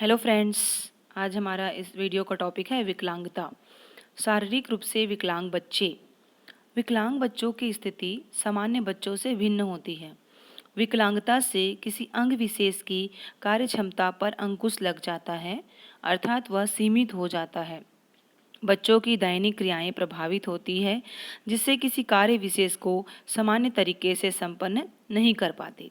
Hello friends, आज हमारा इस वीडियो का टॉपिक है विकलांगता। शारीरिक रूप से विकलांग बच्चे। विकलांग बच्चों की स्थिति सामान्य बच्चों से भिन्न होती है। विकलांगता से किसी अंग विशेष की कार्य क्षमता पर अंकुश लग जाता है, अर्थात वह सीमित हो जाता है। बच्चों की दैनिक क्रियाएं प्रभावित होती है, जिससे किसी कार्य विशेष को सामान्य तरीके से संपन्न नहीं कर पाते।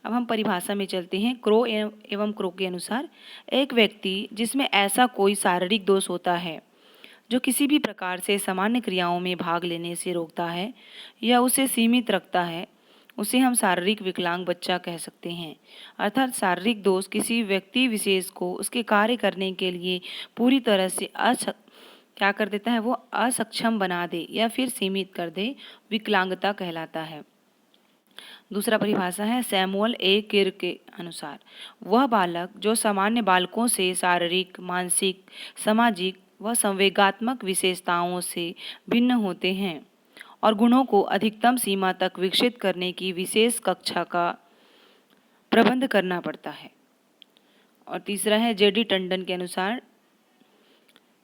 अब हम परिभाषा में चलते हैं। क्रो एवं क्रो के अनुसार एक व्यक्ति जिसमें ऐसा कोई शारीरिक दोष होता है जो किसी भी प्रकार से सामान्य क्रियाओं में भाग लेने से रोकता है या उसे सीमित रखता है, उसे हम शारीरिक विकलांग बच्चा कह सकते हैं। अर्थात शारीरिक दोष किसी व्यक्ति विशेष को उसके कार्य करने के लिए पूरी तरह से क्या कर देता है, वो असक्षम बना दे या फिर सीमित कर दे, विकलांगता कहलाता है। दूसरा परिभाषा है सैमुअल ए किर के अनुसार वह बालक जो सामान्य बालकों से शारीरिक, मानसिक, सामाजिक व संवेगात्मक विशेषताओं से भिन्न होते हैं और गुणों को अधिकतम सीमा तक विकसित करने की विशेष कक्षा का प्रबंध करना पड़ता है। और तीसरा है जेडी टंडन के अनुसार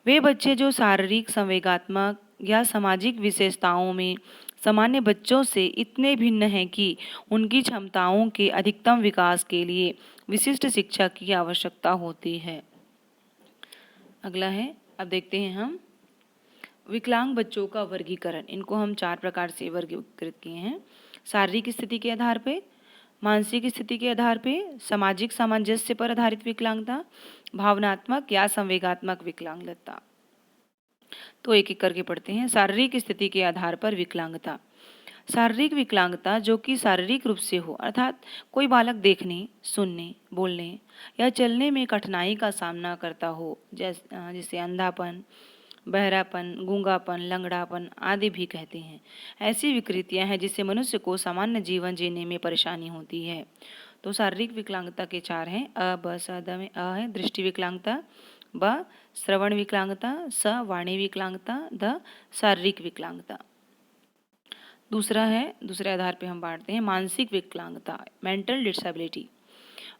वे बच्चे जो शारीरिक, संवेगात्मक या सामाजिक विशेषताओं में सामान्य बच्चों से इतने भिन्न हैं कि उनकी क्षमताओं के अधिकतम विकास के लिए विशिष्ट शिक्षा की आवश्यकता होती है। अगला है, अब देखते हैं हम विकलांग बच्चों का वर्गीकरण। इनको हम 4 प्रकार से वर्गीकृत किए हैं। शारीरिक स्थिति के आधार पे, मानसिक स्थिति के आधार पे, सामाजिक सामंजस्य पर आधारित विकलांगता, भावनात्मक या संवेगात्मक विकलांगता। तो एक एक करके पढ़ते हैं। शारीरिक स्थिति के आधार पर विकलांगता। शारीरिक विकलांगता जो कि शारीरिक रूप से हो, अर्थात कोई बालक देखने, सुनने, बोलने या चलने में कठिनाई का सामना करता हो, जैसे अंधापन, बहरापन, गूंगापन, लंगड़ापन आदि भी कहते हैं। ऐसी विकृतियां हैं जिससे मनुष्य को सामान्य जीवन जीने में परेशानी होती है। तो शारीरिक विकलांगता के 4 हैं। अ ब स द में अ है दृष्टि विकलांगता, ब श्रवण विकलांगता, स वाणी विकलांगता, द शारीरिक विकलांगता। दूसरा है, दूसरे आधार पे हम बांटते हैं मानसिक विकलांगता, मेंटल डिसेबिलिटी।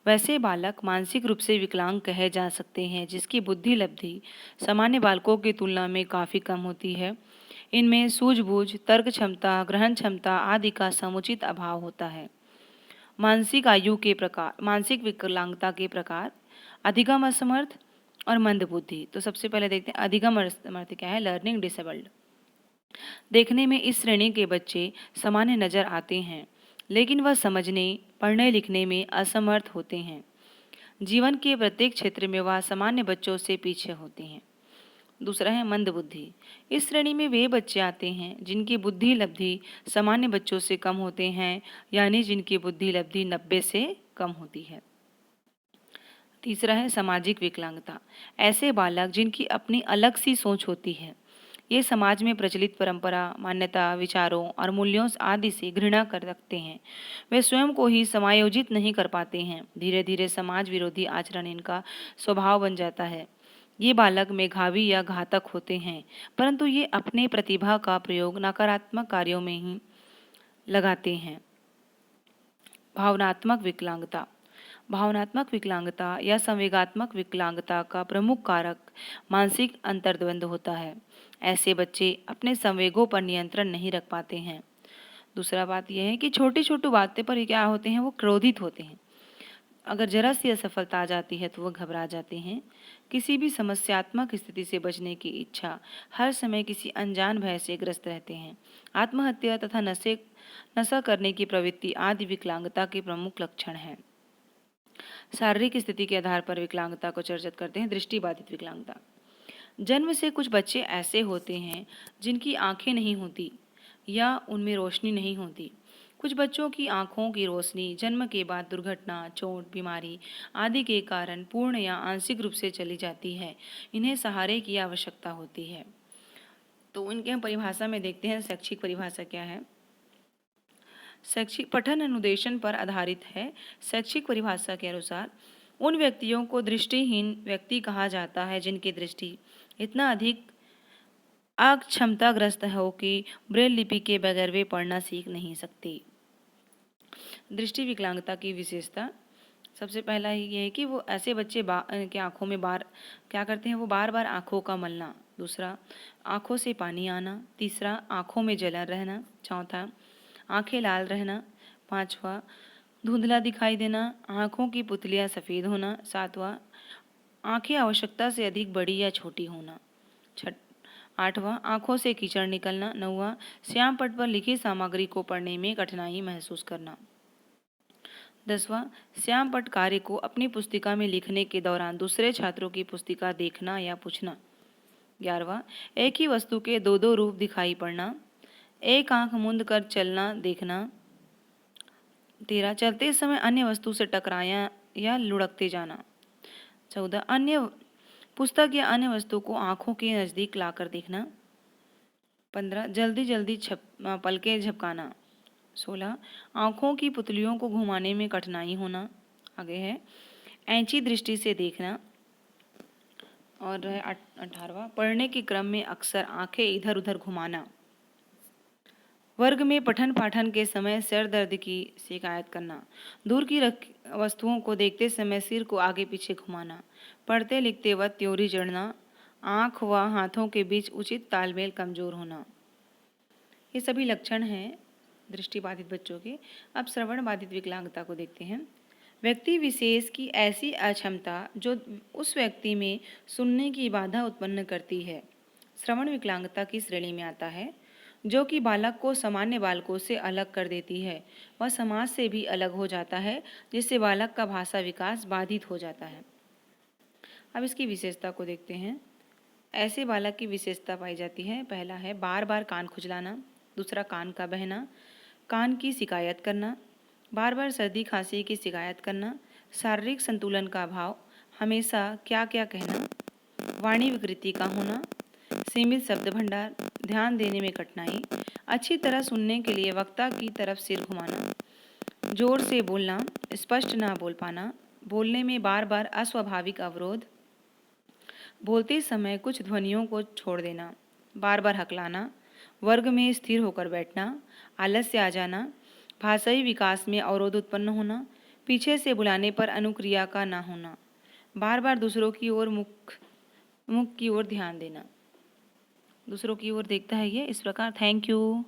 वैसे बालक मानसिक रूप से विकलांग कहे जा सकते हैं जिसकी बुद्धि लब्धि सामान्य बालकों की तुलना में काफ़ी कम होती है। इनमें सूझबूझ, तर्क क्षमता, ग्रहण क्षमता आदि का समुचित अभाव होता है। मानसिक आयु के प्रकार, मानसिक विकलांगता के प्रकार, अधिगम असमर्थ और मंद बुद्धि। तो सबसे पहले देखते हैं अधिगम असमर्थ क्या है, लर्निंग डिसेबल्ड। देखने में इस श्रेणी के बच्चे सामान्य नजर आते हैं, लेकिन वह समझने, पढ़ने लिखने में असमर्थ होते हैं। जीवन के प्रत्येक क्षेत्र में वह सामान्य बच्चों से पीछे होते हैं। दूसरा है मंद बुद्धि। इस श्रेणी में वे बच्चे आते हैं जिनकी बुद्धि लब्धि सामान्य बच्चों से कम होते हैं, यानी जिनकी बुद्धि लब्धि 90 से कम होती है। तीसरा है सामाजिक विकलांगता। ऐसे बालक जिनकी अपनी अलग सी सोच होती है, ये समाज में प्रचलित परंपरा, मान्यता, विचारों और मूल्यों आदि से घृणा कर रखते हैं। वे स्वयं को ही समायोजित नहीं कर पाते हैं। धीरे धीरे समाज विरोधी आचरण इनका स्वभाव बन जाता है। ये बालक मेधावी या घातक होते हैं, परंतु ये अपने प्रतिभा का प्रयोग नकारात्मक कार्यों में ही लगाते हैं। भावनात्मक विकलांगता। भावनात्मक विकलांगता या संवेगात्मक विकलांगता का प्रमुख कारक मानसिक अंतर्द्वंद होता है। ऐसे बच्चे अपने संवेगों पर नियंत्रण नहीं रख पाते हैं। दूसरा बात यह है कि छोटी छोटी बातें पर क्या होते हैं, वो क्रोधित होते हैं। अगर जरा सी असफलता आ जाती है तो वह घबरा जाते हैं। किसी भी समस्यात्मक स्थिति से बचने की इच्छा, हर समय किसी अनजान भय से ग्रस्त रहते हैं। आत्महत्या तथा नशा करने की प्रवृत्ति आदि विकलांगता के प्रमुख लक्षण हैं। शारीरिक स्थिति के आधार पर विकलांगता को चर्चित करते हैं। दृष्टिबाधित विकलांगता। जन्म से कुछ बच्चे ऐसे होते हैं जिनकी आंखें नहीं होती या उनमें रोशनी नहीं होती। कुछ बच्चों की आंखों की रोशनी जन्म के बाद दुर्घटना, चोट, बीमारी आदि के कारण पूर्ण या आंशिक रूप से चली जाती है। इन्हें सहारे की आवश्यकता होती है। तो इनके हम परिभाषा में देखते हैं, शैक्षिक परिभाषा क्या है। शैक्षिक पठन अनुदेशन पर आधारित है। शैक्षिक परिभाषा के अनुसार उन व्यक्तियों को दृष्टिहीन व्यक्ति कहा जाता है जिनकी दृष्टि इतना अधिक अक्षमताग्रस्त हो कि ब्रेल लिपि के बगैर वे पढ़ना सीख नहीं सकती। दृष्टि विकलांगता की विशेषता। सबसे पहला ही ये है कि वो ऐसे बच्चे के आँखों में बार क्या करते हैं, वो बार बार आँखों का मलना। दूसरा, आँखों से पानी आना। तीसरा, आँखों में जलन रहना। चौथा, आँखें लाल रहना। पाँचवा, धुंधला दिखाई देना। आँखों की पुतलियाँ सफ़ेद होना। सातवां, आँखें आवश्यकता से अधिक बड़ी या छोटी होना। छठ आठवां, आँखों से कीचड़ निकलना। नौवां, श्याम पट पर लिखी सामग्री को पढ़ने में कठिनाई महसूस करना। 10वां, श्याम पट कार्य को अपनी पुस्तिका में लिखने के दौरान दूसरे छात्रों की पुस्तिका देखना या पूछना। 11वां, एक ही वस्तु के दो दो रूप दिखाई पड़ना। एक आंख मूंद कर चलना देखना। 13, चलते समय अन्य वस्तु से टकराया या लुढ़कते जाना। 14, अन्य पुस्तक या अन्य वस्तु को आंखों के नज़दीक लाकर देखना। 15, जल्दी जल्दी पलकें झपकाना। 16, आँखों की पुतलियों को घुमाने में कठिनाई होना। आगे है ऐंची दृष्टि से देखना। और 18वां, पढ़ने के क्रम में अक्सर आंखें इधर उधर घुमाना। वर्ग में पठन पाठन के समय सिर दर्द की शिकायत करना। दूर की वस्तुओं को देखते समय सिर को आगे पीछे घुमाना। पढ़ते लिखते वक्त त्योरी चढ़ना। आँख व हाथों के बीच उचित तालमेल कमजोर होना। ये सभी लक्षण हैं दृष्टिबाधित बच्चों के। अब श्रवण बाधित विकलांगता को देखते हैं। व्यक्ति विशेष की ऐसी अक्षमता जो उस व्यक्ति में सुनने की बाधा उत्पन्न करती है श्रवण विकलांगता की श्रेणी में आता है, जो कि बालक को सामान्य बालकों से अलग कर देती है। वह समाज से भी अलग हो जाता है, जिससे बालक का भाषा विकास बाधित हो जाता है। अब इसकी विशेषता को देखते हैं। ऐसे बालक की विशेषता पाई जाती है। पहला है बार बार कान खुजलाना। दूसरा, कान का बहना। कान की शिकायत करना। बार बार सर्दी खांसी की शिकायत करना। शारीरिक संतुलन का अभाव। हमेशा क्या क्या कहना। वाणी विकृति का होना। सीमित शब्द भंडार। ध्यान देने में कठिनाई। अच्छी तरह सुनने के लिए वक्ता की तरफ सिर घुमाना। जोर से बोलना। स्पष्ट ना बोल पाना। बोलने में बार बार अस्वाभाविक अवरोध। बोलते समय कुछ ध्वनियों को छोड़ देना। बार बार हकलाना। वर्ग में स्थिर होकर बैठना। आलस्य आ जाना। भाषाई विकास में अवरोध उत्पन्न होना। पीछे से बुलाने पर अनुक्रिया का ना होना। बार बार दूसरों की ओर मुख की ओर ध्यान देना। दूसरों की ओर देखता है ये इस प्रकार। Thank you.